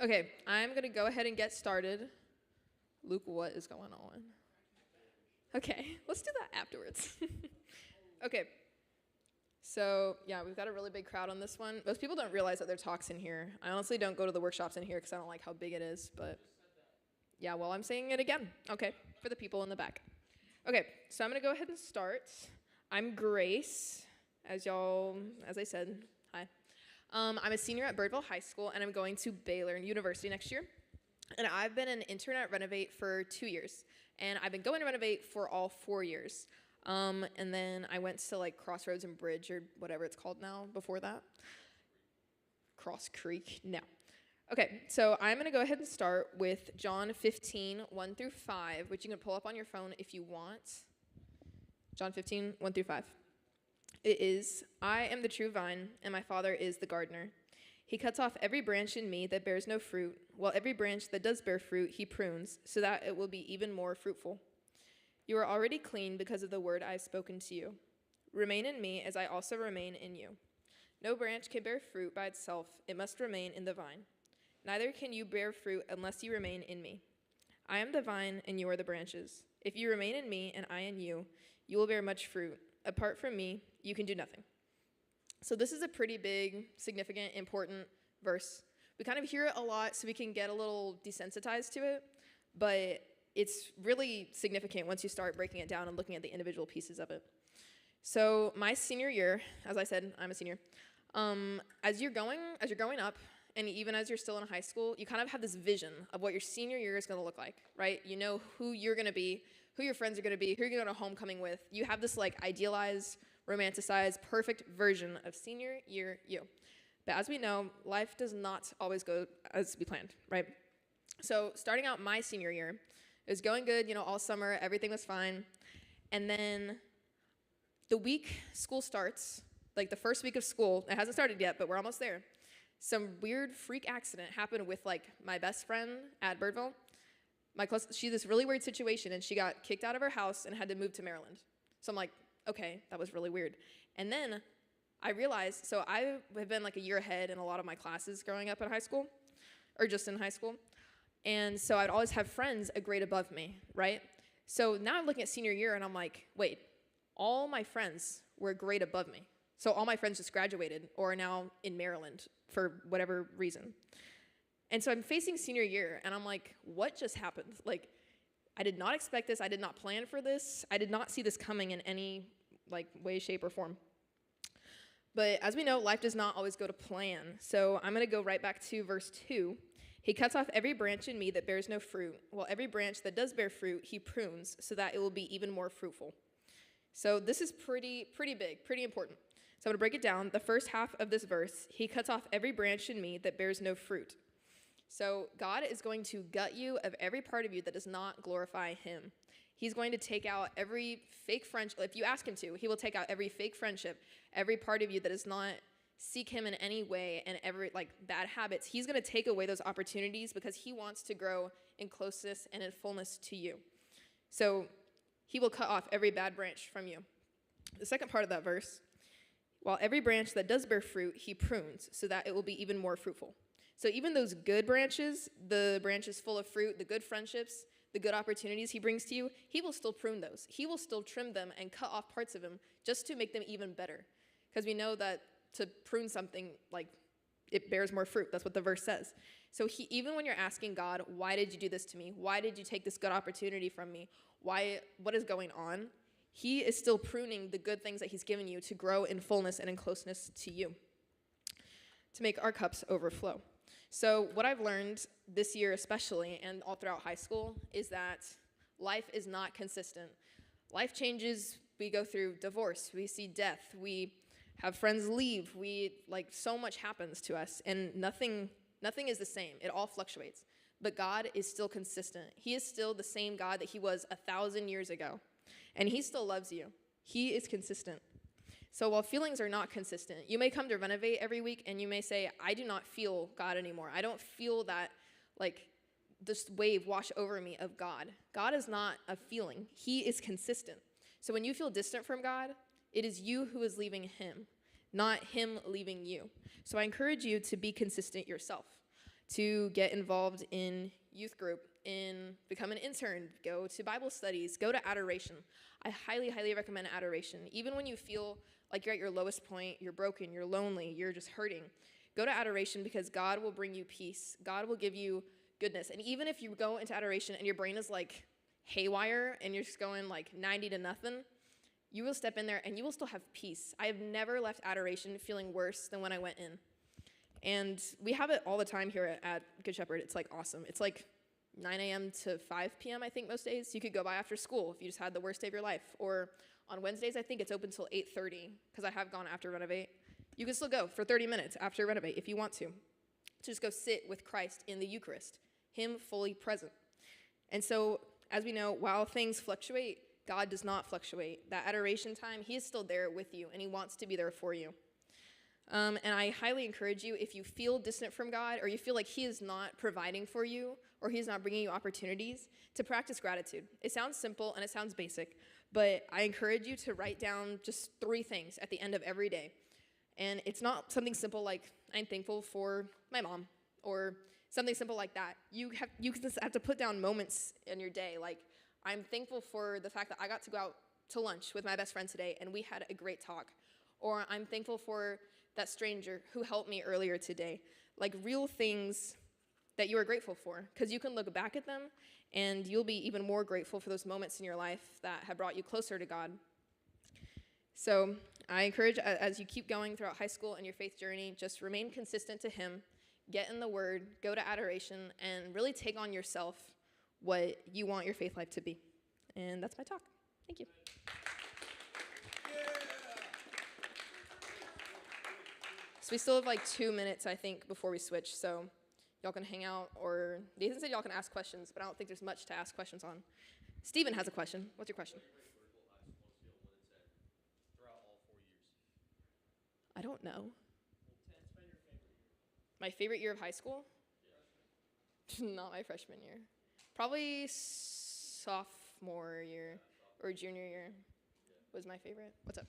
Okay, I'm going to go ahead and get started. Luke, what is going on? Okay, let's do that afterwards. Okay, so yeah, we've got a really big crowd on this one. Most people don't realize that there are talks in here. I honestly don't go to the workshops in here because I don't like how big it is, but yeah, well, I'm saying it again. Okay, for the people in the back. Okay, so I'm going to go ahead and start. I'm Grace, as I said, hi. I'm a senior at Birdville High School, and I'm going to Baylor University next year. And I've been an intern at Renovate for 2 years, and I've been going to Renovate for all 4 years. And then I went to like Crossroads and Bridge or whatever it's called now before that. Cross Creek, no. Okay, so I'm going to go ahead and start with John 15, 1 through 5, which you can pull up on your phone if you want. John 15, 1 through 5. It is, I am the true vine, and my Father is the gardener. He cuts off every branch in me that bears no fruit, while every branch that does bear fruit he prunes, so that it will be even more fruitful. You are already clean because of the word I have spoken to you. Remain in me as I also remain in you. No branch can bear fruit by itself, it must remain in the vine. Neither can you bear fruit unless you remain in me. I am the vine, and you are the branches. If you remain in me, and I in you, you will bear much fruit. Apart from me, you can do nothing. So this is a pretty big, significant, important verse. We kind of hear it a lot, so we can get a little desensitized to it, but it's really significant once you start breaking it down and looking at the individual pieces of it. So my senior year, as I said, I'm a senior. As you're growing up, and even as you're still in high school, you kind of have this vision of what your senior year is going to look like, right? You know who you're going to be, who your friends are going to be, who you're going to go to homecoming with. You have this like idealized, romanticized, perfect version of senior year you. But as we know, life does not always go as we planned, right? So starting out my senior year, it was going good, all summer, everything was fine. And then the week school starts, like the first week of school, it hasn't started yet, but we're almost there. Some weird freak accident happened with like my best friend at Birdville. She had this really weird situation, and she got kicked out of her house and had to move to Maryland. So I'm like, okay, that was really weird. And then I realized, so I have been like a year ahead in a lot of my classes growing up in high school, or just in high school. And so I'd always have friends a grade above me, right? So now I'm looking at senior year, and I'm like, wait, all my friends were a grade above me. So all my friends just graduated or are now in Maryland for whatever reason. And so I'm facing senior year, and I'm like, what just happened? Like, I did not expect this. I did not plan for this. I did not see this coming in any like way, shape, or form. But as we know, life does not always go to plan. So I'm going to go right back to verse 2. He cuts off every branch in me that bears no fruit, while every branch that does bear fruit he prunes, so that it will be even more fruitful. So this is pretty big, pretty important. So I'm going to break it down. The first half of this verse, he cuts off every branch in me that bears no fruit. So God is going to gut you of every part of you that does not glorify him. He's going to take out every fake friendship. If you ask him to, he will take out every fake friendship, every part of you that does not seek him in any way, and every like bad habits. He's going to take away those opportunities because he wants to grow in closeness and in fullness to you. So he will cut off every bad branch from you. The second part of that verse, while every branch that does bear fruit, he prunes so that it will be even more fruitful. So even those good branches, the branches full of fruit, the good friendships, the good opportunities he brings to you, he will still prune those. He will still trim them and cut off parts of them just to make them even better. Because we know that to prune something, like, it bears more fruit. That's what the verse says. So even when you're asking God, why did you do this to me? Why did you take this good opportunity from me? What is going on? He is still pruning the good things that he's given you to grow in fullness and in closeness to you, to make our cups overflow. So what I've learned this year especially, and all throughout high school, is that life is not consistent. Life changes. We go through divorce. We see death. We have friends leave. So much happens to us, and nothing is the same. It all fluctuates. But God is still consistent. He is still the same God that he was 1,000 years ago, and he still loves you. He is consistent. So while feelings are not consistent, you may come to Renovate every week and you may say, I do not feel God anymore. I don't feel that, this wave wash over me of God. God is not a feeling. He is consistent. So when you feel distant from God, it is you who is leaving him, not him leaving you. So I encourage you to be consistent yourself. to get involved in youth group, in become an intern, go to Bible studies, go to adoration. I highly, highly recommend adoration. Even when you feel like you're at your lowest point, you're broken, you're lonely, you're just hurting, go to adoration because God will bring you peace. God will give you goodness. And even if you go into adoration and your brain is like haywire and you're just going like 90 to nothing, you will step in there and you will still have peace. I have never left adoration feeling worse than when I went in. And we have it all the time here at Good Shepherd. It's like awesome. It's like 9 a.m. to 5 p.m. I think most days. You could go by after school if you just had the worst day of your life. Or on Wednesdays, I think it's open till 8:30 because I have gone after Renovate. You can still go for 30 minutes after Renovate if you want to. Just go sit with Christ in the Eucharist, Him fully present. And so, as we know, while things fluctuate, God does not fluctuate. That adoration time, He is still there with you, and He wants to be there for you. And I highly encourage you, if you feel distant from God, or you feel like He is not providing for you, or He's not bringing you opportunities, to practice gratitude. It sounds simple and it sounds basic, but I encourage you to write down just 3 things at the end of every day. And it's not something simple like, I'm thankful for my mom, or something simple like that. You just have to put down moments in your day, like, I'm thankful for the fact that I got to go out to lunch with my best friend today, and we had a great talk. Or I'm thankful for that stranger who helped me earlier today. Like real things that you are grateful for, because you can look back at them and you'll be even more grateful for those moments in your life that have brought you closer to God. So I encourage, as you keep going throughout high school and your faith journey, just remain consistent to Him, get in the Word, go to adoration, and really take on yourself what you want your faith life to be. And that's my talk. Thank you. So we still have like 2 minutes, I think, before we switch. So y'all can hang out, or Nathan said y'all can ask questions, but I don't think there's much to ask questions on. Steven has a question. What's your question? I don't know. My favorite year of high school? Not my freshman year. Probably sophomore year or junior year was my favorite. What's up?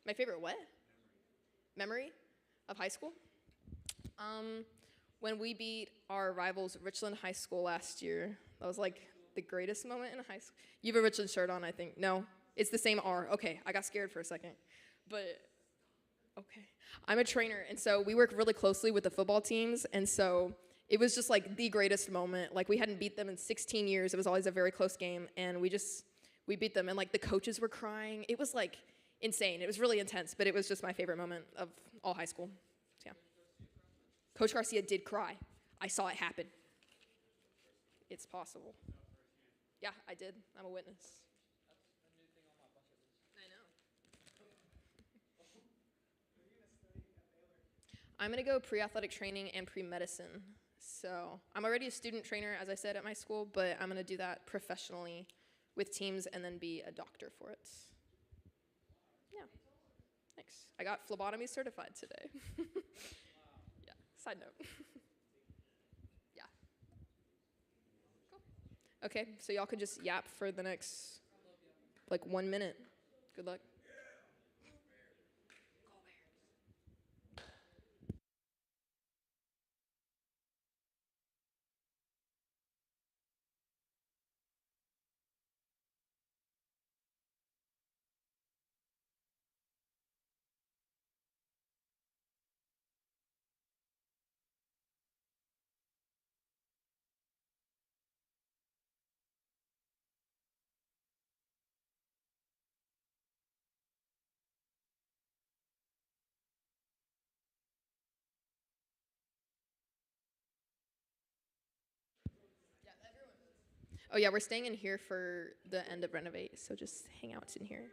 My favorite what? Memory of high school? When we beat our rivals, Richland High School, last year. That was like the greatest moment in high school. You have a Richland shirt on, I think. No, it's the same R. Okay, I got scared for a second. But, okay. I'm a trainer, and so we work really closely with the football teams, and so it was just like the greatest moment. Like we hadn't beat them in 16 years. It was always a very close game, and we beat them, and like the coaches were crying. It was like insane. It was really intense, but it was just my favorite moment of all high school. Yeah. Coach Garcia did cry. I saw it happen. It's possible. Yeah, I did. I'm a witness. I know. I'm going to go pre-athletic training and pre-medicine. So I'm already a student trainer, as I said, at my school, but I'm going to do that professionally with teams and then be a doctor for it. Yeah. Thanks. I got phlebotomy certified today. Yeah. Side note. Yeah. Cool. Okay, so y'all can just yap for the next, like, 1 minute. Good luck. Oh yeah, we're staying in here for the end of Renovate, so just hang out in here.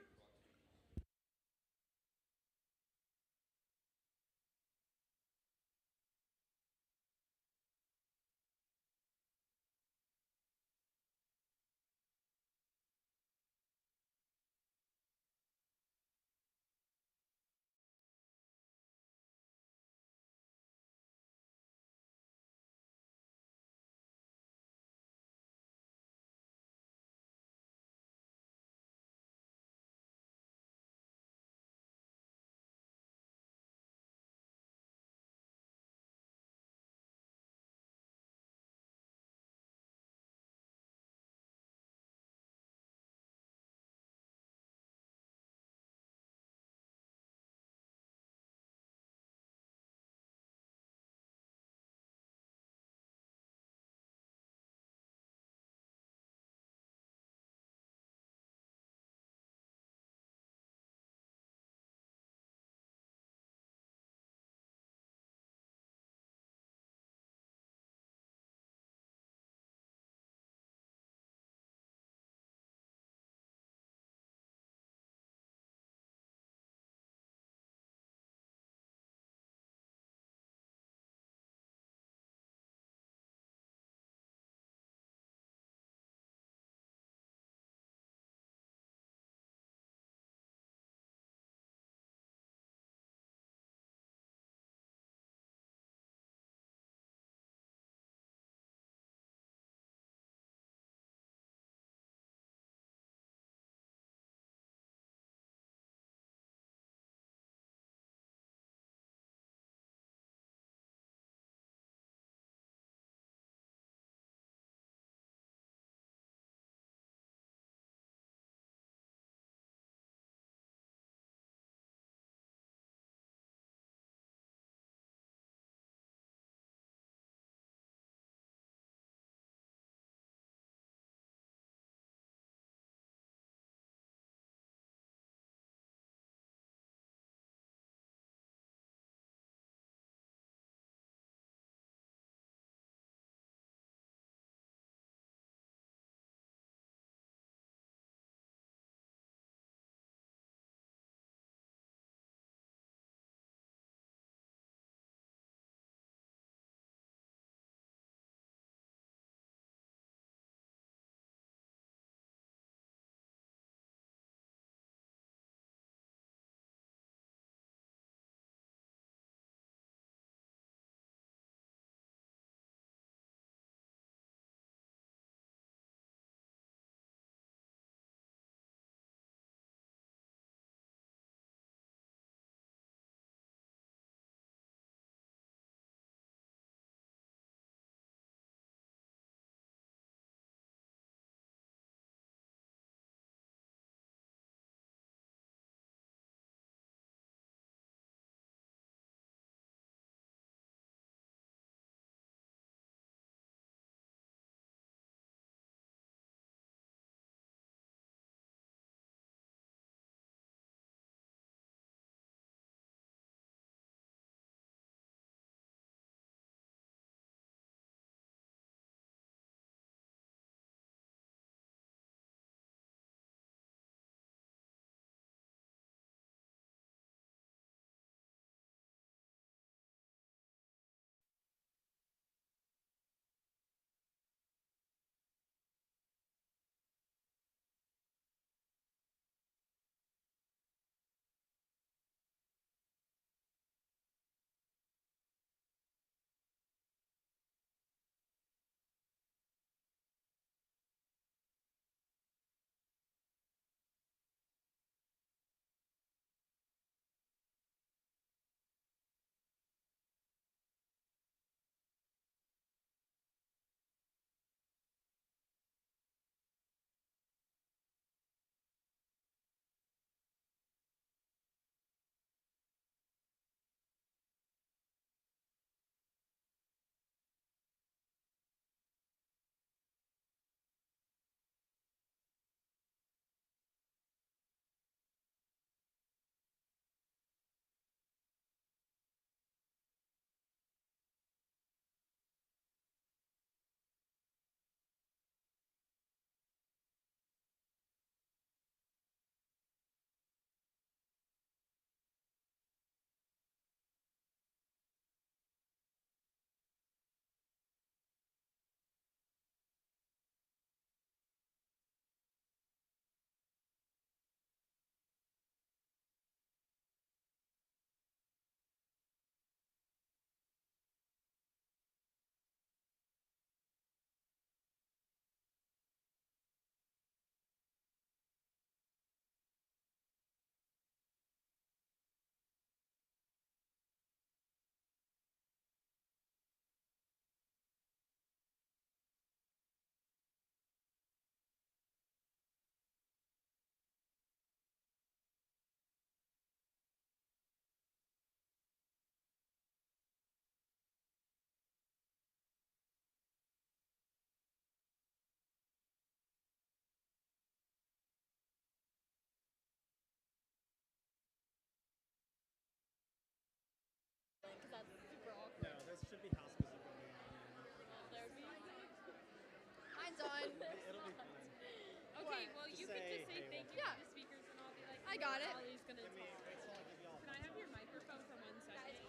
I got it. Allie's gonna talk. Can I have your microphone for 1 second?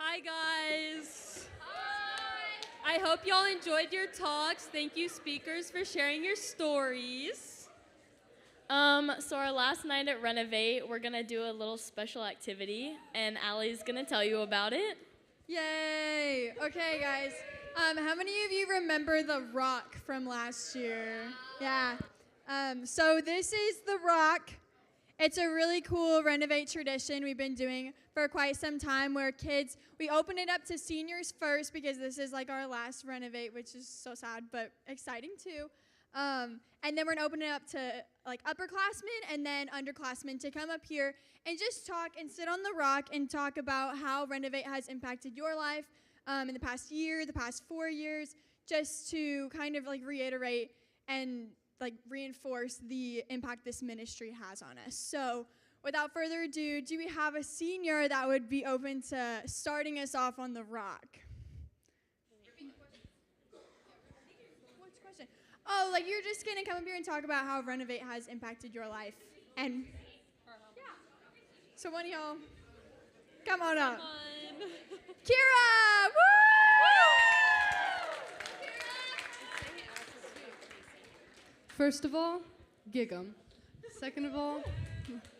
Hi, guys. Hi. I hope y'all enjoyed your talks. Thank you, speakers, for sharing your stories. So our last night at Renovate, we're gonna do a little special activity, and Allie's gonna tell you about it. Yay! Okay, guys. How many of you remember the rock from last year? Yeah. So this is the rock. It's a really cool Renovate tradition we've been doing for quite some time where kids, we open it up to seniors first because this is like our last Renovate, which is so sad, but exciting too. And then we're gonna open it up to like upperclassmen and then underclassmen to come up here and just talk and sit on the rock and talk about how Renovate has impacted your life in the past year, the past 4 years, just to kind of like reiterate and like reinforce the impact this ministry has on us. So without further ado, do we have a senior that would be open to starting us off on the rock? What's the question? Oh, like you're just gonna come up here and talk about how Renovate has impacted your life. And yeah. So one of y'all, come on up. Come on. Kira! Woo! First of all, gig 'em. Second of all,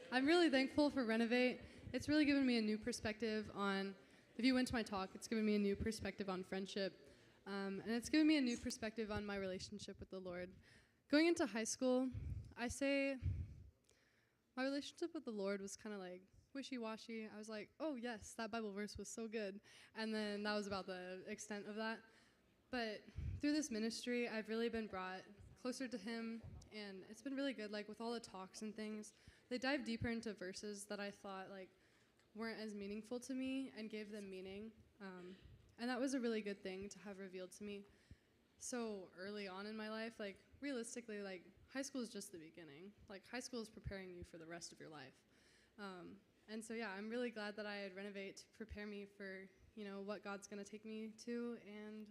I'm really thankful for Renovate. It's really given me a new perspective on, if you went to my talk, it's given me a new perspective on friendship. And it's given me a new perspective on my relationship with the Lord. Going into high school, I say my relationship with the Lord was kind of like wishy-washy. I was like, oh yes, that Bible verse was so good. And then that was about the extent of that. But through this ministry, I've really been brought closer to him, and it's been really good. Like with all the talks and things, they dive deeper into verses that I thought like weren't as meaningful to me and gave them meaning. And that was a really good thing to have revealed to me so early on in my life. Like realistically, like high school is just the beginning. Like high school is preparing you for the rest of your life. And so yeah, I'm really glad that I had Renovate to prepare me for, you know, what God's gonna take me to, and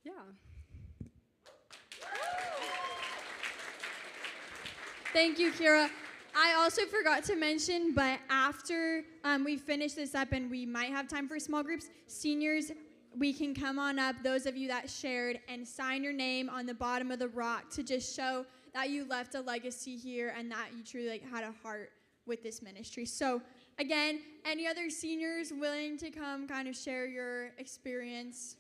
yeah. Thank you, Kira. I also forgot to mention, but after we finish this up and we might have time for small groups, seniors, we can come on up, those of you that shared, and sign your name on the bottom of the rock to just show that you left a legacy here and that you truly like had a heart with this ministry. So again, any other seniors willing to come kind of share your experience?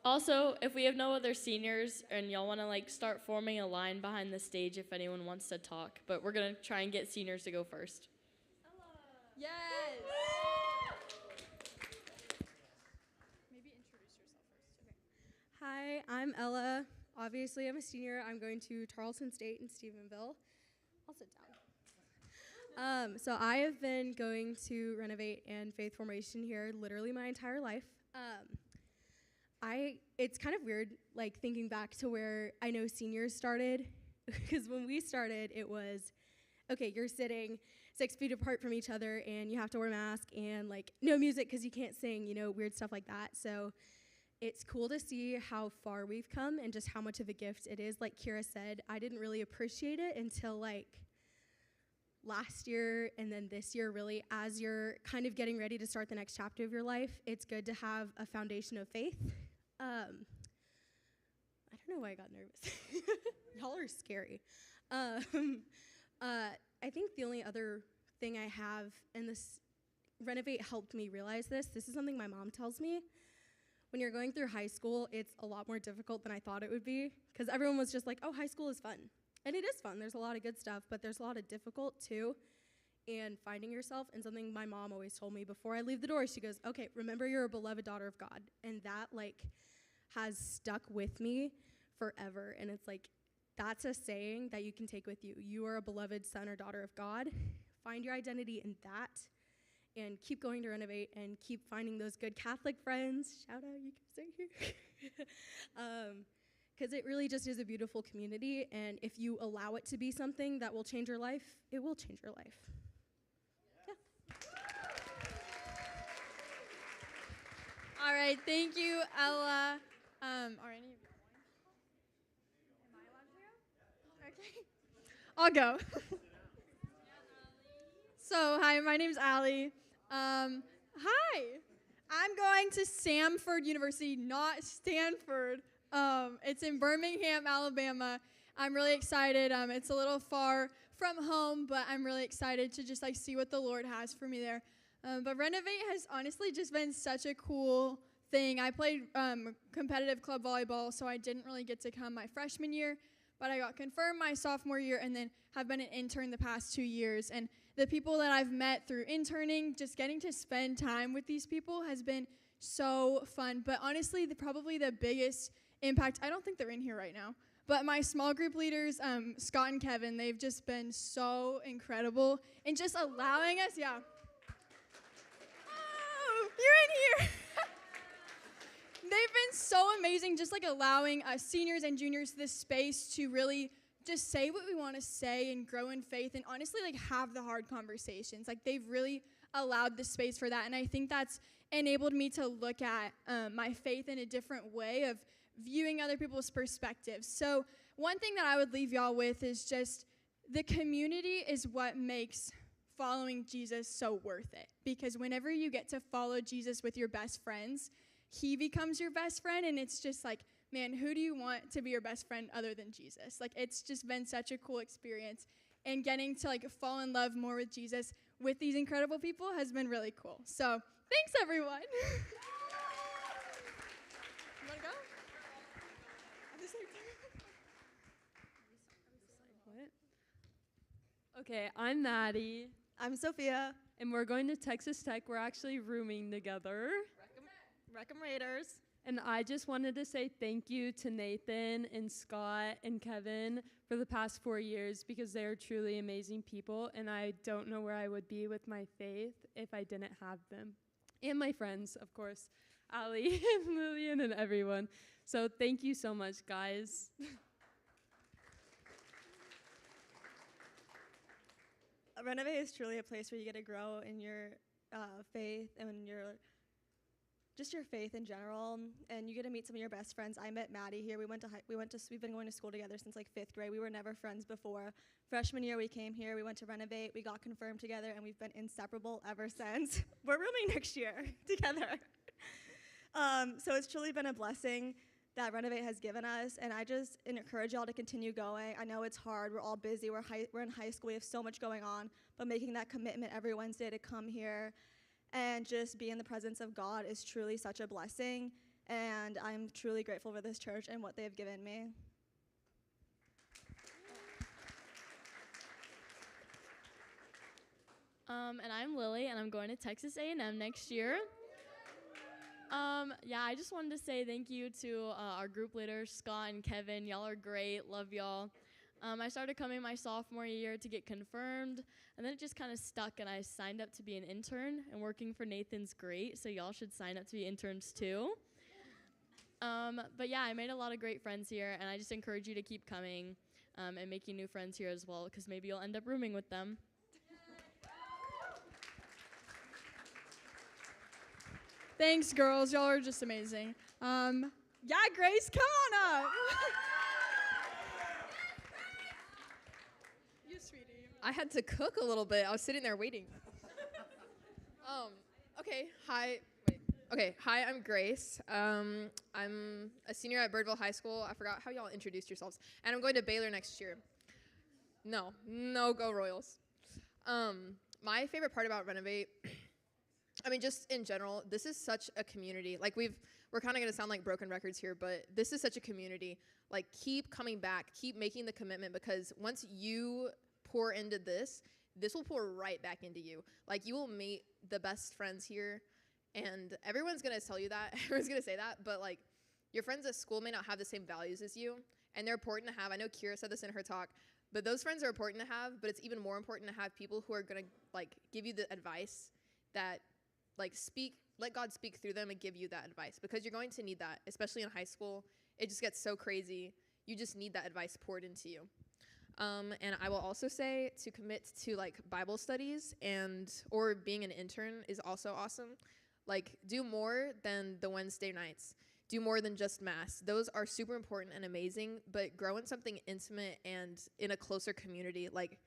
Also, if we have no other seniors and y'all want to like start forming a line behind the stage if anyone wants to talk, but we're going to try and get seniors to go first. Yes. Maybe introduce yourself first. Okay. Hi, I'm Ella. Obviously, I'm a senior. I'm going to Tarleton State in Stephenville. I'll sit down. So I have been going to Renovate and Faith Formation here literally my entire life. It's kind of weird, like thinking back to where I know seniors started. Because when we started, it was, okay, you're sitting 6 feet apart from each other, and you have to wear a mask, and like no music because you can't sing, weird stuff like that. So it's cool to see how far we've come and just how much of a gift it is. Like Kira said, I didn't really appreciate it until like last year and then this year, really, as you're kind of getting ready to start the next chapter of your life. It's good to have a foundation of faith. I don't know why I got nervous. Y'all are scary. I think the only other thing I have, and this Renovate helped me realize this is something my mom tells me. When you're going through high school, it's a lot more difficult than I thought it would be, because everyone was just like, oh, high school is fun. And it is fun. There's a lot of good stuff, but there's a lot of difficult too. And finding yourself, and something my mom always told me before I leave the door, she goes, okay, remember you're a beloved daughter of God. And that has stuck with me forever. And it's that's a saying that you can take with you. You are a beloved son or daughter of God. Find your identity in that, and keep going to Renovate, and keep finding those good Catholic friends. Shout out, you guys are here. Because it really just is a beautiful community, and if you allow it to be something that will change your life, it will change your life. Yeah. All right, thank you, Ella. Are any of you going? Am I allowed to go? Okay. I'll go. So, hi, my name's Allie. Hi. I'm going to Samford University, not Stanford. It's in Birmingham, Alabama. I'm really excited. It's a little far from home, but I'm really excited to just see what the Lord has for me there. But Renovate has honestly just been such a cool thing. I played competitive club volleyball, so I didn't really get to come my freshman year, but I got confirmed my sophomore year and then have been an intern the past 2 years. And the people that I've met through interning, just getting to spend time with these people has been so fun. But honestly, probably the biggest impact, I don't think they're in here right now, but my small group leaders, Scott and Kevin, they've just been so incredible in just allowing us, Oh, you're in here. They've been so amazing, just allowing us seniors and juniors this space to really just say what we want to say and grow in faith, and honestly have the hard conversations. They've really allowed the space for that, and I think that's enabled me to look at my faith in a different way of viewing other people's perspectives. So one thing that I would leave y'all with is just the community is what makes following Jesus so worth it, because whenever you get to follow Jesus with your best friends, he becomes your best friend, and it's just man, who do you want to be your best friend other than Jesus? It's just been such a cool experience, and getting to fall in love more with Jesus with these incredible people has been really cool. So thanks, everyone. You want to go? What? Okay, I'm Maddie, I'm Sophia. and we're going to Texas Tech. We're actually rooming together. Recom Raiders. And I just wanted to say thank you to Nathan and Scott and Kevin for the past 4 years, because they are truly amazing people, and I don't know where I would be with my faith if I didn't have them. And my friends, of course, Allie and Lillian and everyone. So thank you so much, guys. Renovate is truly a place where you get to grow in your faith and your faith in general, and you get to meet some of your best friends. I met Maddie here. We've been going to school together since 5th grade. We were never friends before. Freshman year we came here. We went to Renovate. We got confirmed together, and we've been inseparable ever since. We're rooming next year together. So it's truly been a blessing that Renovate has given us, and I just encourage y'all to continue going. I know it's hard. We're all busy. We're in high school. We have so much going on, but making that commitment every Wednesday to come here and just be in the presence of God is truly such a blessing, and I'm truly grateful for this church and what they have given me. And I'm Lily, and I'm going to Texas A&M next year. I just wanted to say thank you to our group leaders, Scott and Kevin. Y'all are great. Love y'all. I started coming my sophomore year to get confirmed, and then it just kind of stuck, and I signed up to be an intern, and working for Nathan's great, so y'all should sign up to be interns too. But yeah, I made a lot of great friends here, and I just encourage you to keep coming and making new friends here as well, because maybe you'll end up rooming with them. Thanks, girls. Y'all are just amazing. Yeah, Grace, come on up. You sweetie. I had to cook a little bit. I was sitting there waiting. Okay, hi. Wait. Okay, hi, I'm Grace. I'm a senior at Birdville High School. I forgot how y'all introduced yourselves. And I'm going to Baylor next year. No, go Royals. My favorite part about Renovate, I mean, just in general, this is such a community. Like, we're kind of going to sound like broken records here, but this is such a community. Like, keep coming back. Keep making the commitment, because once you pour into this will pour right back into you. Like, you will meet the best friends here, and everyone's going to tell you that. Everyone's going to say that, but, like, your friends at school may not have the same values as you, and they're important to have. I know Kira said this in her talk, but those friends are important to have, but it's even more important to have people who are going to, like, give you the advice that, like, let God speak through them and give you that advice, because you're going to need that, especially in high school. It just gets so crazy. You just need that advice poured into you. And I will also say to commit to, like, Bible studies or being an intern is also awesome. Like, do more than the Wednesday nights. Do more than just mass. Those are super important and amazing, but grow in something intimate and in a closer community. Like,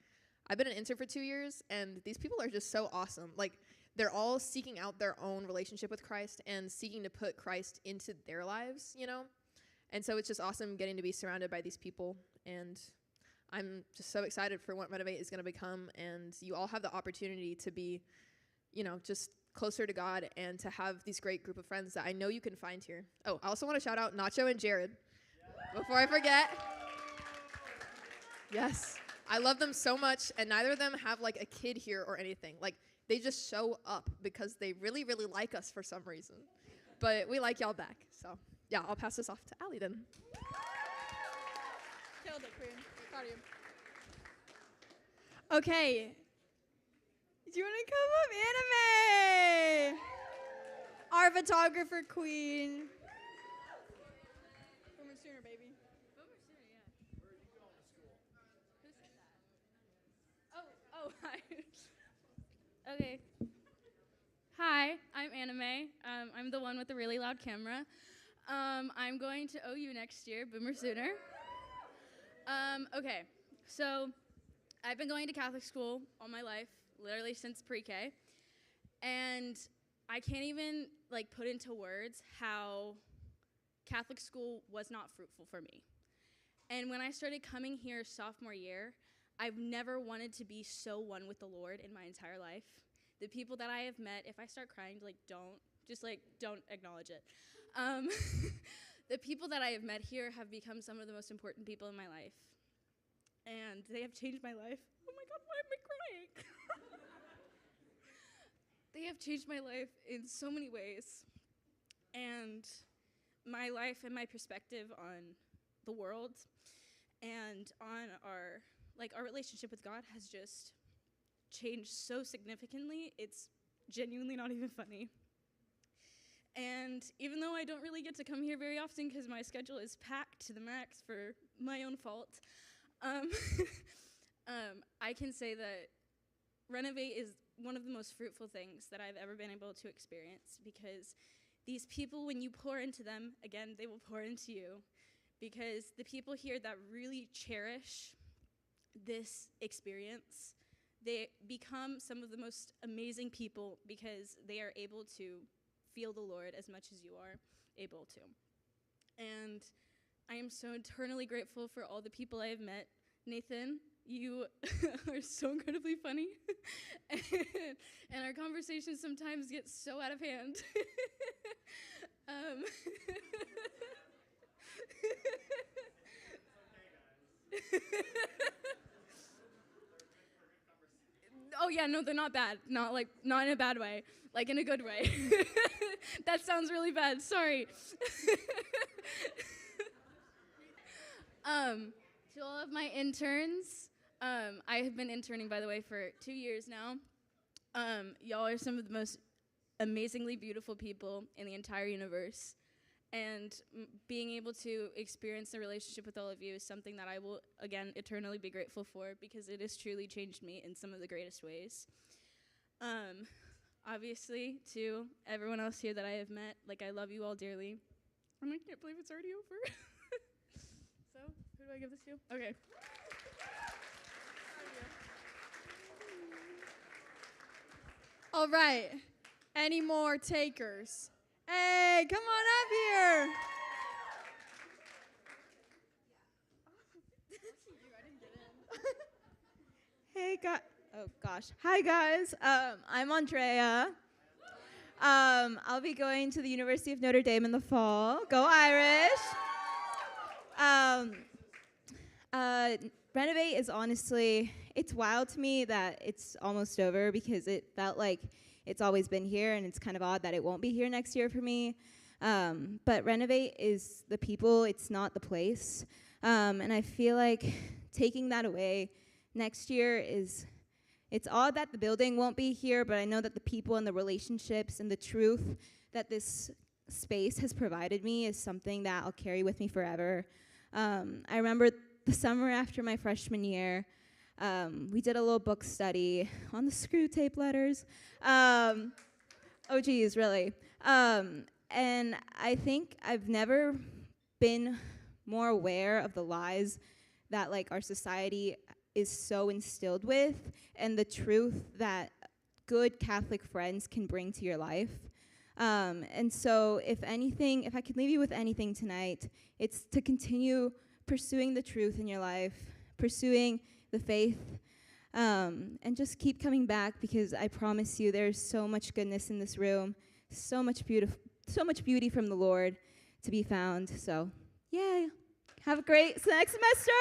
I've been an intern for 2 years, and these people are just so awesome. Like, they're all seeking out their own relationship with Christ and seeking to put Christ into their lives, you know? And so it's just awesome getting to be surrounded by these people, and I'm just so excited for what Renovate is going to become, and you all have the opportunity to be, you know, just closer to God and to have these great group of friends that I know you can find here. Oh, I also want to shout out Nacho and Jared before I forget. Yes, I love them so much, and neither of them have, like, a kid here or anything. Like, they just show up because they really, really like us for some reason. But we like y'all back. So, yeah, I'll pass this off to Allie then. Killed it, Queen. Proud of you. Okay. Do you want to come up? Anime! Our photographer queen. Boomer Sooner, baby. Boomer Sooner, yeah. Where are you going to school? Who said that? Oh, hi. Okay. Hi, I'm Anime. I'm the one with the really loud camera. I'm going to OU next year, Boomer Sooner. Okay, so I've been going to Catholic school all my life, literally since pre-K, and I can't even, like, put into words how Catholic school was not fruitful for me. And when I started coming here sophomore year, I've never wanted to be so one with the Lord in my entire life. The people that I have met, if I start crying, don't acknowledge it. The people that I have met here have become some of the most important people in my life. And they have changed my life. Oh my God, why am I crying? They have changed my life in so many ways. And my life and my perspective on the world and on our relationship with God has just changed so significantly. It's genuinely not even funny. And even though I don't really get to come here very often because my schedule is packed to the max for my own fault, I can say that Renovate is one of the most fruitful things that I've ever been able to experience, because these people, when you pour into them, again, they will pour into you, because the people here that really cherish this experience, they become some of the most amazing people because they are able to feel the Lord as much as you are able to. And I am so eternally grateful for all the people I have met. Nathan, you are so incredibly funny. And our conversations sometimes get so out of hand. Oh yeah, no, they're not bad. Not in a bad way, like in a good way. That sounds really bad. Sorry. To all of my interns, I have been interning, by the way, for 2 years now. Y'all are some of the most amazingly beautiful people in the entire universe. and being able to experience the relationship with all of you is something that I will, again, eternally be grateful for, because it has truly changed me in some of the greatest ways. Obviously, to everyone else here that I have met, like, I love you all dearly. And I can't believe it's already over. So, who do I give this to? Okay. All right. Any more takers? Hey, come on up here. Hey, oh gosh. Hi, guys. I'm Andrea. I'll be going to the University of Notre Dame in the fall. Go Irish. Renovate is honestly, it's wild to me that it's almost over, because it felt like it's always been here, and it's kind of odd that it won't be here next year for me. But Renovate is the people, it's not the place. And I feel like taking that away next year it's odd that the building won't be here, but I know that the people and the relationships and the truth that this space has provided me is something that I'll carry with me forever. I remember the summer after my freshman year, we did a little book study on the Screw Tape Letters. Oh, geez, really. And I think I've never been more aware of the lies that, like, our society is so instilled with, and the truth that good Catholic friends can bring to your life. And so if I could leave you with anything tonight, it's to continue pursuing the truth in your life, pursuing the faith, and just keep coming back, because I promise you there's so much goodness in this room, so much beauty from the Lord to be found. So, yay. Have a great next semester.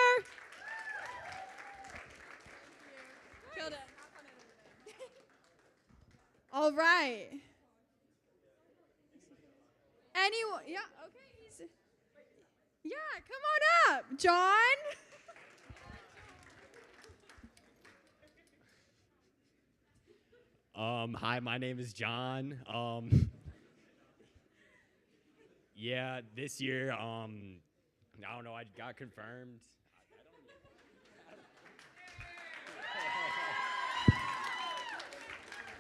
All right. Anyone? Yeah, okay. Yeah, come on up. John? Hi, my name is John. Yeah, this year, I don't know, I got confirmed.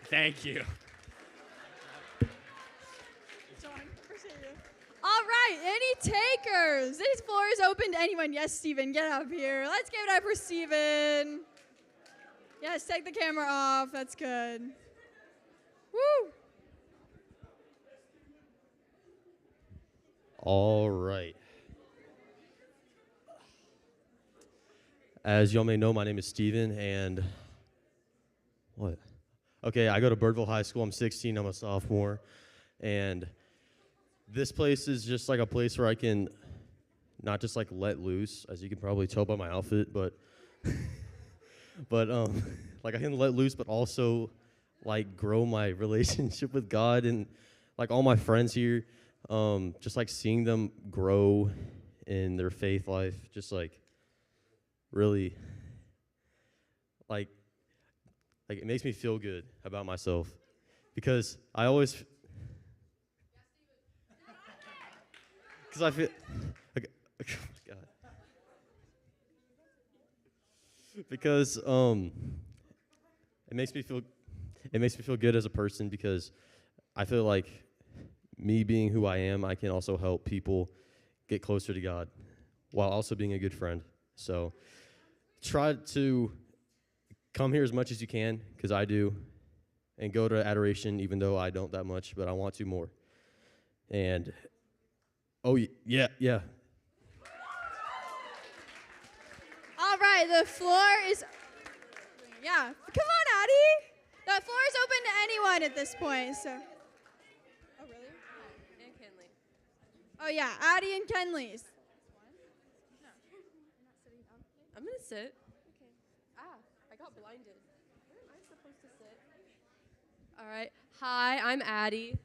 Thank you. John, appreciate you. All right, any takers? This floor is open to anyone. Yes, Steven, get up here. Let's give it up for Steven. Yes, take the camera off. That's good. Woo! All right. As y'all may know, my name is Steven, and what? Okay, I go to Birdville High School. I'm 16. I'm a sophomore. And this place is just like a place where I can not just like let loose, as you can probably tell by my outfit, but like I can let loose, but also like grow my relationship with God, and like all my friends here, just like seeing them grow in their faith life, just like really like it makes me feel good about myself, because I always, because I feel, okay, God, because it makes me feel good as a person, because I feel like me being who I am, I can also help people get closer to God while also being a good friend. So try to come here as much as you can, because I do, and go to adoration, even though I don't that much, but I want to more. And, oh, yeah. All right, the floor is, yeah, come on, Addie. The floor is open to anyone at this point, so. Oh, really? And Kenley. Oh, yeah, Addie and Kenley's. I'm going to sit. Okay. I got blinded. Where am I supposed to sit? All right. Hi, I'm Addie.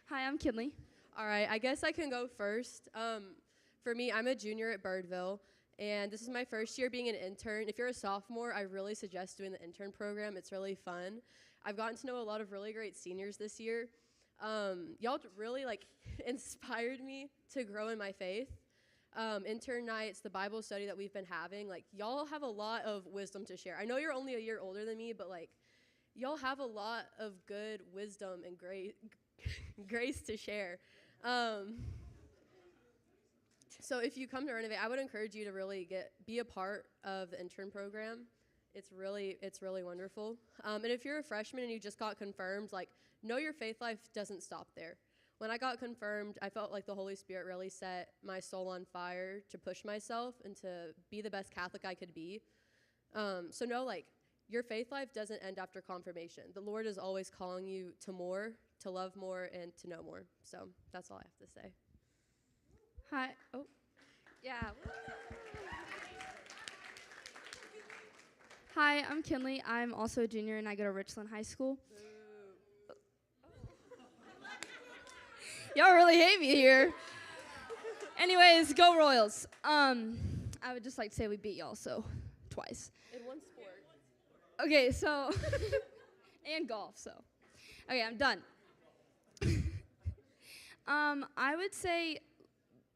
Hi, I'm Kinley. All right, I guess I can go first. For me, I'm a junior at Birdville, and this is my first year being an intern. If you're a sophomore, I really suggest doing the intern program. It's really fun. I've gotten to know a lot of really great seniors this year. Y'all really like inspired me to grow in my faith. Intern nights, the Bible study that we've been having, like y'all have a lot of wisdom to share. I know you're only a year older than me, but like y'all have a lot of good wisdom and grace to share. So if you come to Renovate, I would encourage you to really be a part of the intern program. It's really wonderful. And if you're a freshman and you just got confirmed, like know your faith life doesn't stop there. When I got confirmed, I felt like the Holy Spirit really set my soul on fire to push myself and to be the best Catholic I could be. So know, like, your faith life doesn't end after confirmation. The Lord is always calling you to more, to love more, and to know more. So that's all I have to say. Hi. Oh, yeah. Hi, I'm Kinley. I'm also a junior, and I go to Richland High School. Y'all really hate me here. Anyways, go Royals. I would just like to say we beat y'all, so twice. In one sport. Okay, so, and golf, so. Okay, I'm done. I would say,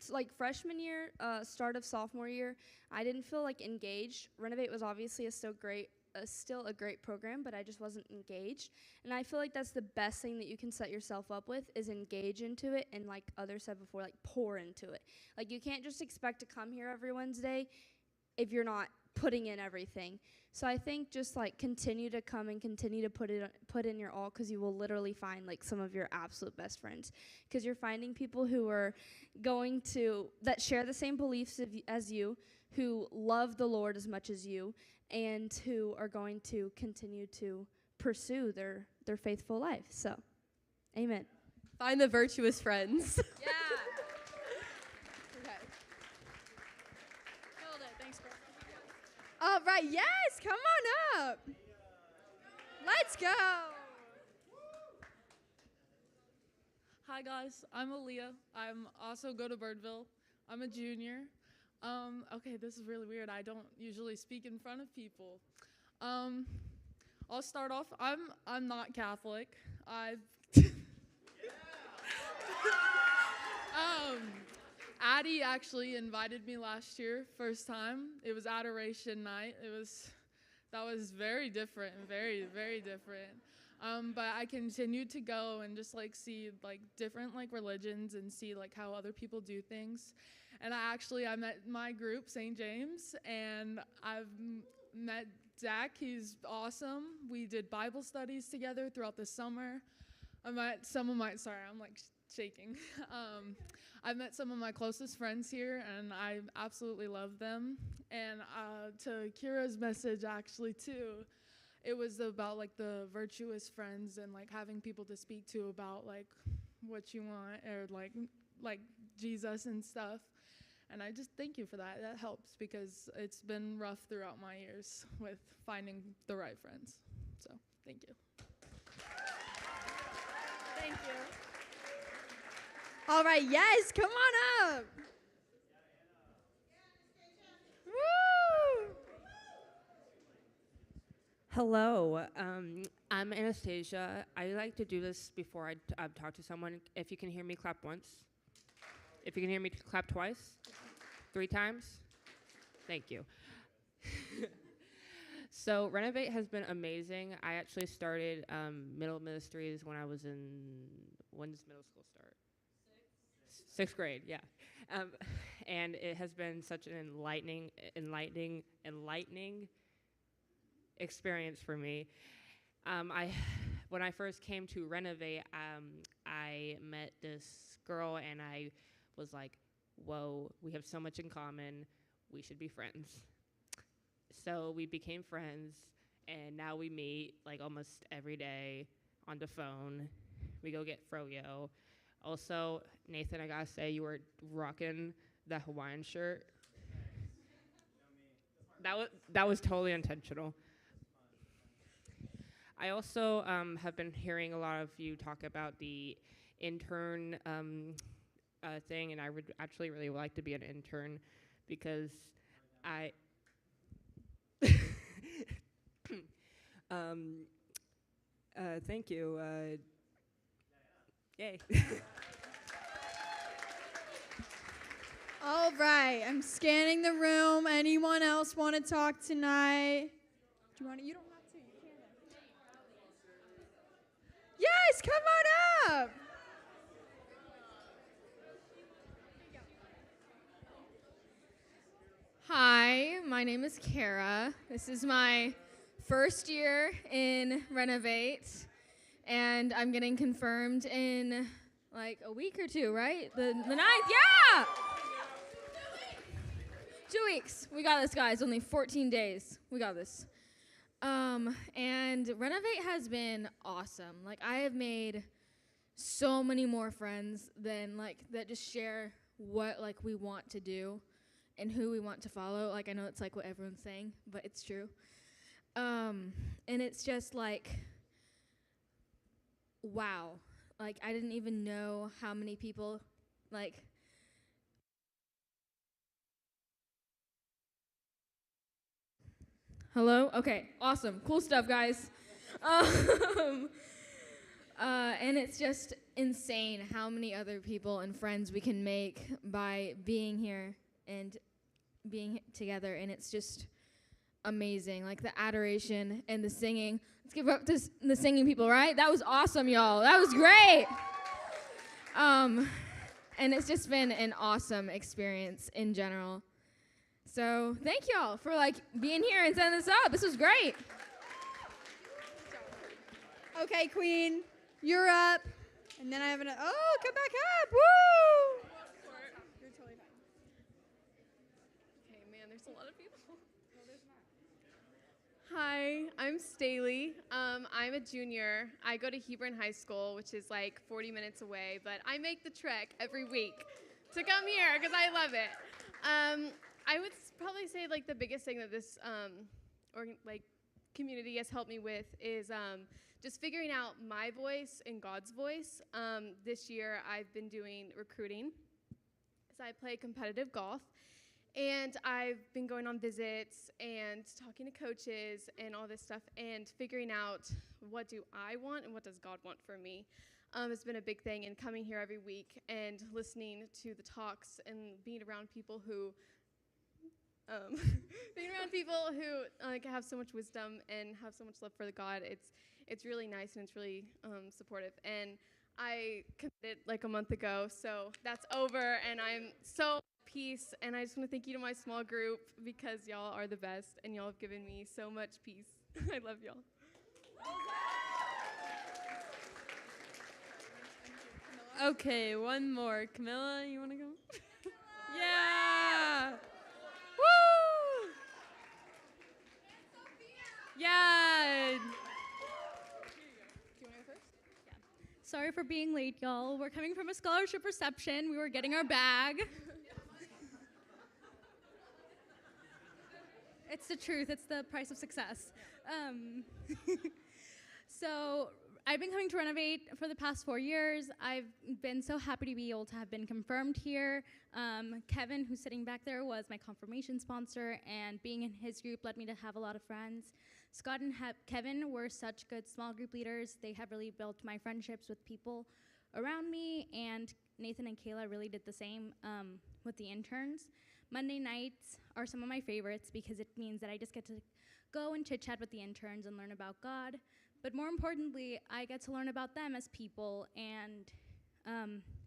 like freshman year, start of sophomore year, I didn't feel like engaged. Renovate was obviously still a great program, but I just wasn't engaged. And I feel like that's the best thing that you can set yourself up with is engage into it, and like others said before, like pour into it. Like you can't just expect to come here every Wednesday if you're not putting in everything. So I think just like continue to come and continue to put in your all, because you will literally find like some of your absolute best friends, because you're finding people who are that share the same beliefs as you, who love the Lord as much as you, and who are going to continue to pursue their faithful life. So, amen. Find the virtuous friends. Yeah. Okay. Killed it. Thanks, bro. All right, yes, come on up. Let's go. Hi guys, I'm Aaliyah. I'm also go to Birdville. I'm a junior. Okay, this is really weird. I don't usually speak in front of people. I'll start off. I'm not Catholic. Addie actually invited me last year, first time. It was adoration night. That was very different, very, very different. But I continued to go and just like see like different like religions and see like how other people do things. And I met my group, St. James, and I've met Zach. He's awesome. We did Bible studies together throughout the summer. I met some of my, sorry, I'm like shaking. I've met some of my closest friends here, and I absolutely love them. And to Kira's message, actually, too, it was about like the virtuous friends and like having people to speak to about like what you want, or like Jesus and stuff. And I just thank you for that. That helps, because it's been rough throughout my years with finding the right friends. So thank you. Thank you. All right, yes, come on up. Woo! Hello, I'm Anastasia. I like to do this before I talk to someone. If you can hear me, clap once. If you can hear me, clap twice. 3 times. Thank you. So Renovate has been amazing. I actually started middle ministries when I was when does middle school start? 6th grade, yeah. And it has been such an enlightening experience for me. When I first came to Renovate, I met this girl, and I was like, whoa, we have so much in common. We should be friends. So we became friends, and now we meet like almost every day on the phone. We go get froyo. Also, Nathan, I gotta say, you were rocking the Hawaiian shirt. That was totally intentional. I also have been hearing a lot of you talk about the intern thing, and I would actually really like to be an intern, because thank you. Yay. All right, I'm scanning the room. Anyone else want to talk tonight? Do you want to? You don't have to. You can. Yes, come on up. Hi, my name is Kara. This is my first year in Renovate, and I'm getting confirmed in like a week or two, right? The 9th, yeah! 2 weeks. We got this, guys. Only 14 days. We got this. And Renovate has been awesome. Like, I have made so many more friends than, like, that just share what, like, we want to do and who we want to follow. Like, I know it's, like, what everyone's saying, but it's true. And it's just, like, wow. Like, I didn't even know how many people, like, hello? Okay, awesome. Cool stuff, guys. And it's just insane how many other people and friends we can make by being here and being together. And it's just amazing. Like the adoration and the singing. Let's give up to the singing people, right? That was awesome, y'all. That was great. And it's just been an awesome experience in general. So thank y'all for like being here and setting this up. This was great. Okay, Queen, you're up. And then I have oh, come back up. Woo! You're totally fine. Okay, man, there's a lot of people. Hi, I'm Staley. I'm a junior. I go to Hebron High School, which is like 40 minutes away, but I make the trek every week to come here because I love it. I would probably say like the biggest thing that this community has helped me with is just figuring out my voice and God's voice. This year I've been doing recruiting, so I play competitive golf, and I've been going on visits and talking to coaches and all this stuff and figuring out what do I want and what does God want for me. It's been a big thing, and coming here every week and listening to the talks and being around people who like have so much wisdom and have so much love for the God. It's really nice and it's really supportive. And I committed like a month ago, so that's over, and I'm so at peace. And I just want to thank you to my small group because y'all are the best, and y'all have given me so much peace. I love y'all. Okay, one more. Camilla, you want to go? Yeah! Woo! Yeah! Do you want to go first? Yeah. Sorry for being late, y'all. We're coming from a scholarship reception. We were getting our bag. It's the truth. It's the price of success. So I've been coming to Renovate for the past 4 years. I've been so happy to be able to have been confirmed here. Kevin, who's sitting back there, was my confirmation sponsor, and being in his group led me to have a lot of friends. Scott and Kevin were such good small group leaders. They have really built my friendships with people around me, and Nathan and Kayla really did the same with the interns. Monday nights are some of my favorites because it means that I just get to go and chit-chat with the interns and learn about God. But more importantly, I get to learn about them as people, and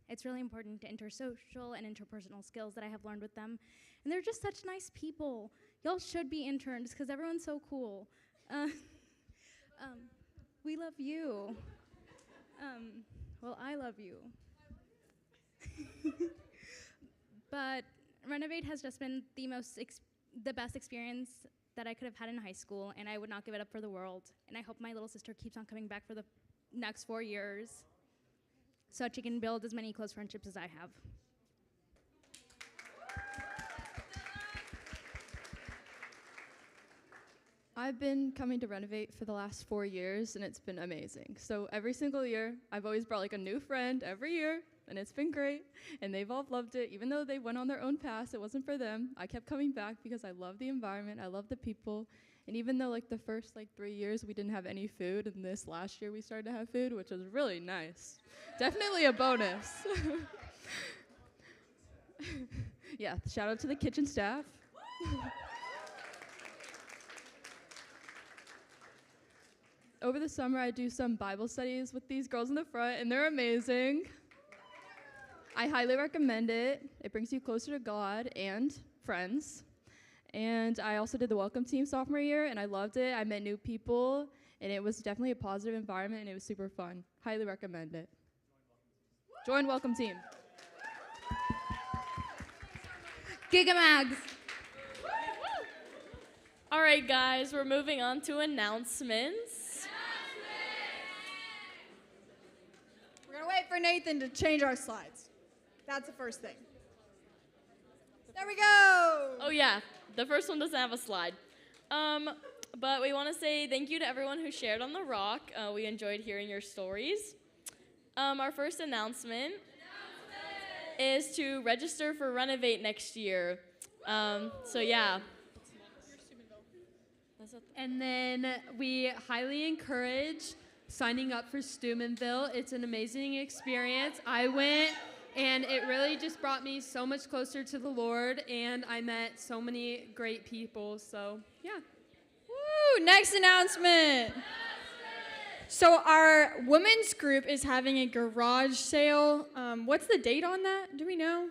it's really important to intersocial and interpersonal skills that I have learned with them. And they're just such nice people. Y'all should be interns because everyone's so cool. We love you. Well, I love you. But Renovate has just been the best experience that I could have had in high school, and I would not give it up for the world. And I hope my little sister keeps on coming back for the next 4 years so that she can build as many close friendships as I have. I've been coming to Renovate for the last 4 years, and it's been amazing. So every single year, I've always brought like a new friend every year, and it's been great, and they've all loved it. Even though they went on their own paths, it wasn't for them. I kept coming back because I love the environment, I love the people, and even though like the first like 3 years we didn't have any food, and this last year we started to have food, which was really nice. Definitely a bonus. Yeah, shout out to the kitchen staff. Over the summer, I do some Bible studies with these girls in the front, and they're amazing. I highly recommend it. It brings you closer to God and friends. And I also did the welcome team sophomore year, and I loved it. I met new people, and it was definitely a positive environment, and it was super fun. Highly recommend it. Join welcome team. Gigamags. All right, guys, we're moving on to announcements. We're going to wait for Nathan to change our slides. That's the first thing. There we go. Oh, yeah, the first one doesn't have a slide. But we want to say thank you to everyone who shared on the rock. We enjoyed hearing your stories. Our first announcement is to register for Renovate next year. So yeah. And then we highly encourage signing up for Steubenville. It's an amazing experience. I went, and it really just brought me so much closer to the Lord, and I met so many great people. So yeah. Woo! Next announcement. So our women's group is having a garage sale. What's the date on that? Do we know?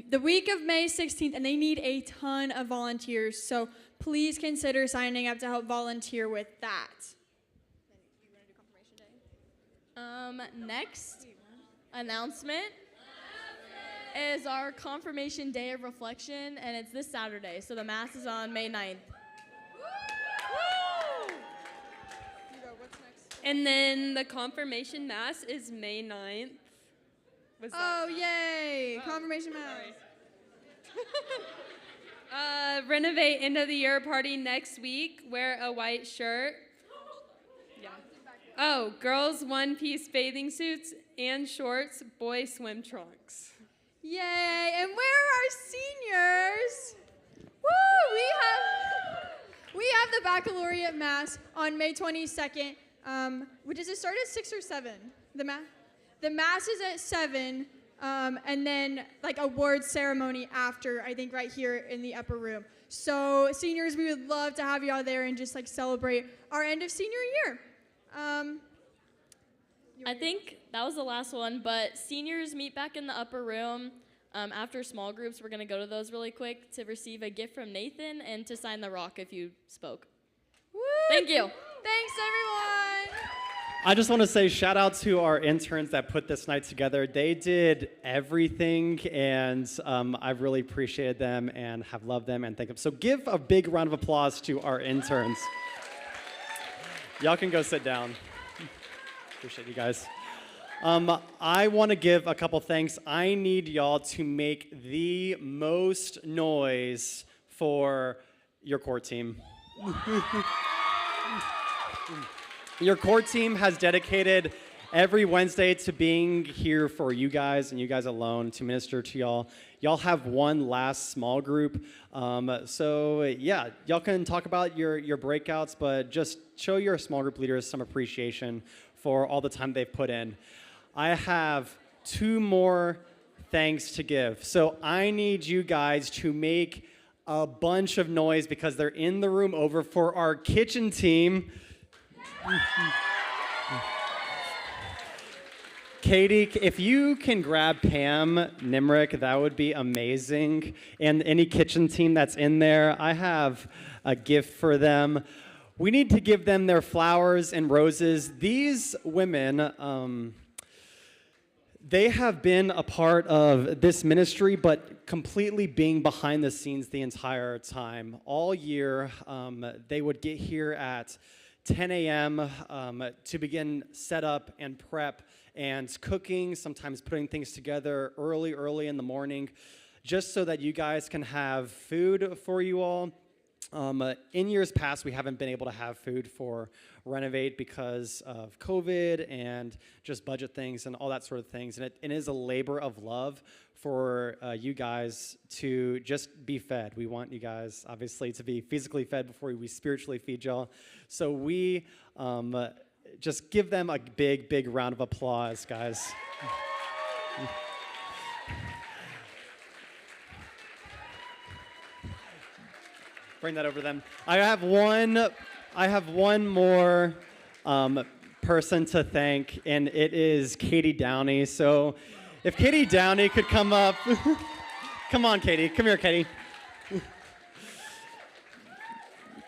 The week of May 16th, and they need a ton of volunteers. So please consider signing up to help volunteer with that. Next announcement is our Confirmation Day of Reflection, and it's this Saturday. So the Mass is on May 9th. And then the confirmation mass is May 9th. Yay! Confirmation mass. Renovate end of the year party next week. Wear a white shirt. Yeah. Oh, girls one-piece bathing suits and shorts, boys swim trunks. Yay! And where are our seniors? Woo! We have the baccalaureate mass on May 22nd. Does it start at 6 or 7? The mass is at 7, and then like award ceremony after, I think right here in the upper room. So seniors, we would love to have you all there and just like celebrate our end of senior year. I think that was the last one, but seniors meet back in the upper room. After small groups, we're going to go to those really quick to receive a gift from Nathan and to sign the rock if you spoke. Woo! Thank you. Thanks, everyone. I just want to say shout out to our interns that put this night together. They did everything, and I've really appreciated them and have loved them and thank them. So give a big round of applause to our interns. Y'all can go sit down. Appreciate you guys. I want to give a couple thanks. I need y'all to make the most noise for your core team. Your core team has dedicated every Wednesday to being here for you guys and you guys alone to minister to y'all. Y'all have one last small group. So yeah, y'all can talk about your breakouts, but just show your small group leaders some appreciation for all the time they've put in. I have 2 more thanks to give. So I need you guys to make a bunch of noise because they're in the room over for our kitchen team. Katie, if you can grab Pam Nimrick, that would be amazing. And any kitchen team that's in there, I have a gift for them. We need to give them their flowers and roses. These women, they have been a part of this ministry, but completely being behind the scenes the entire time. All year, they would get here at 10 a.m. To begin setup and prep and cooking, sometimes putting things together early in the morning, just so that you guys can have food for you all. In years past, we haven't been able to have food for Renovate because of COVID and just budget things and all that sort of things. And it is a labor of love for you guys to just be fed. We want you guys, obviously, to be physically fed before we spiritually feed y'all. So we just give them a big, big round of applause, guys. Bring that over to them. I have one more person to thank, and it is Katie Downey. So if Katie Downey could come up. Come on, Katie. Come here, Katie.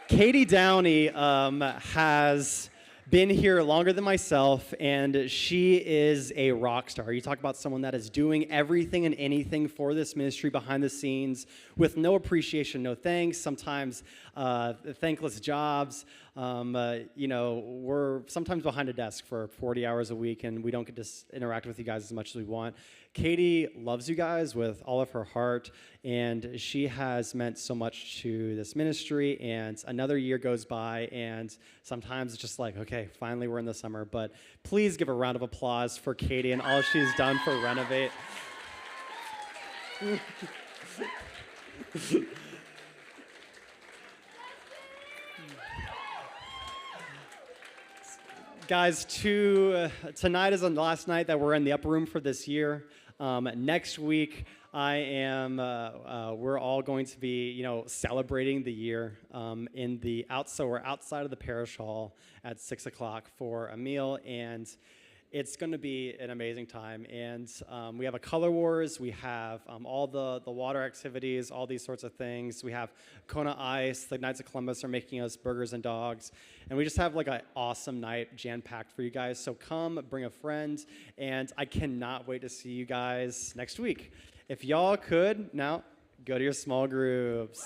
Katie Downey has been here longer than myself, and she is a rock star. You talk about someone that is doing everything and anything for this ministry behind the scenes with no appreciation, no thanks, sometimes thankless jobs. We're sometimes behind a desk for 40 hours a week, and we don't get to interact with you guys as much as we want. Katie loves you guys with all of her heart, and she has meant so much to this ministry, and another year goes by, and sometimes it's just like, okay, finally we're in the summer, but please give a round of applause for Katie and all she's done for Renovate. Guys, tonight is the last night that we're in the upper room for this year. Next week, we're all going to be, celebrating the year so we're outside of the parish hall at 6 o'clock for a meal, and it's going to be an amazing time. And we have a color wars. We have all the water activities, all these sorts of things. We have Kona Ice. The Knights of Columbus are making us burgers and dogs. And we just have like an awesome night jam-packed for you guys. So come, bring a friend. And I cannot wait to see you guys next week. If y'all could, now, go to your small groups.